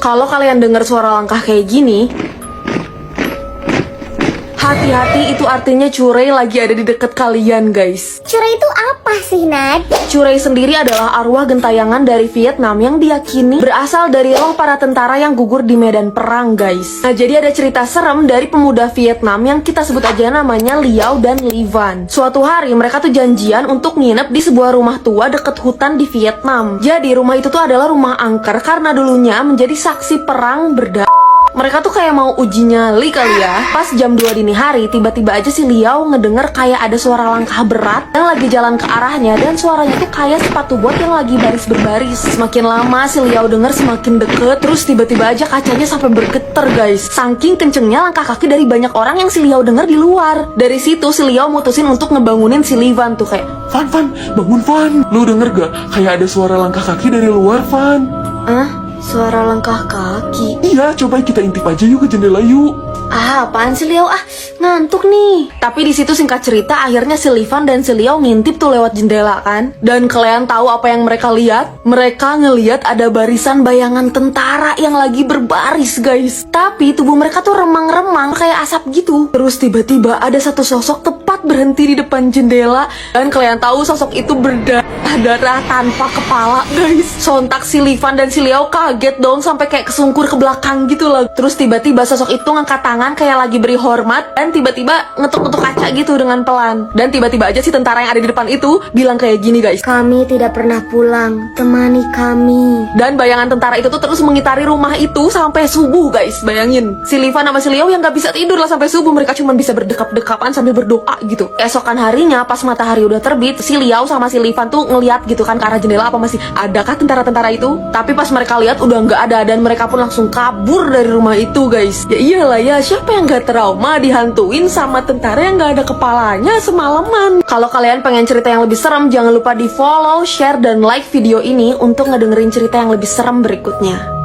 Kalau kalian dengar suara langkah kayak gini, hati-hati, itu artinya Curai lagi ada di dekat kalian, guys. Curai itu apa sih, Nad? Curai sendiri adalah arwah gentayangan dari Vietnam yang diyakini berasal dari roh para tentara yang gugur di medan perang, guys. Nah, jadi ada cerita serem dari pemuda Vietnam yang kita sebut aja namanya Liao dan Li Van. Suatu hari mereka tuh janjian untuk nginep di sebuah rumah tua deket hutan di Vietnam. Jadi rumah itu tuh adalah rumah angker karena dulunya menjadi saksi perang mereka tuh kayak mau uji nyali kali ya. Pas jam 2 dini hari, tiba-tiba aja si Liao ngedenger kayak ada suara langkah berat yang lagi jalan ke arahnya. Dan suaranya tuh kayak sepatu bot yang lagi baris berbaris. Semakin lama si Liao denger semakin deket. Terus tiba-tiba aja kacanya sampai bergetar, guys. Saking kencengnya langkah kaki dari banyak orang yang si Liao denger di luar. Dari situ si Liao mutusin untuk ngebangunin si Li Van tuh kayak, Van, bangun Van. Lu denger gak? Kayak ada suara langkah kaki dari luar, Van. suara langkah kaki. Iya, coba kita intip aja yuk ke jendela yuk. Apaan sih Liao? Ngantuk nih. Tapi di situ singkat cerita akhirnya si Li Van dan si Liao ngintip tuh lewat jendela kan. Dan kalian tahu apa yang mereka lihat? Mereka ngelihat ada barisan bayangan tentara yang lagi berbaris, guys. Tapi tubuh mereka tuh remang-remang kayak asap gitu. Terus tiba-tiba ada satu sosok tepat berhenti di depan jendela. Dan kalian tahu sosok itu berdarah tanpa kepala, guys. Sontak si Li Van dan si Liao kaget dong sampai kayak kesungkur ke belakang gitu loh. Terus tiba-tiba sosok itu ngangkat tangan kayak lagi beri hormat dan tiba-tiba ngetuk-ngetuk kaca gitu dengan pelan. Dan tiba-tiba aja si tentara yang ada di depan itu bilang kayak gini, guys. Kami tidak pernah pulang, temani kami. Dan bayangan tentara itu tuh terus mengitari rumah itu sampai subuh, guys. Bayangin, si Li Van sama si Liao yang gak bisa tidur lah sampai subuh. Mereka cuma bisa berdekap-dekapan sambil berdoa gitu. Keesokan harinya pas matahari udah terbit, si Liao sama si Li Van tuh ngeliat gitu kan ke arah jendela apa masih adakah tentara-tentara itu. Tapi pas mereka lihat udah nggak ada dan mereka pun langsung kabur dari rumah itu, guys. Ya iyalah ya, siapa yang gak trauma dihantuin sama tentara yang gak ada kepalanya semalaman. Kalau kalian pengen cerita yang lebih serem, jangan lupa di follow, share, dan like video ini untuk ngedengerin cerita yang lebih serem berikutnya.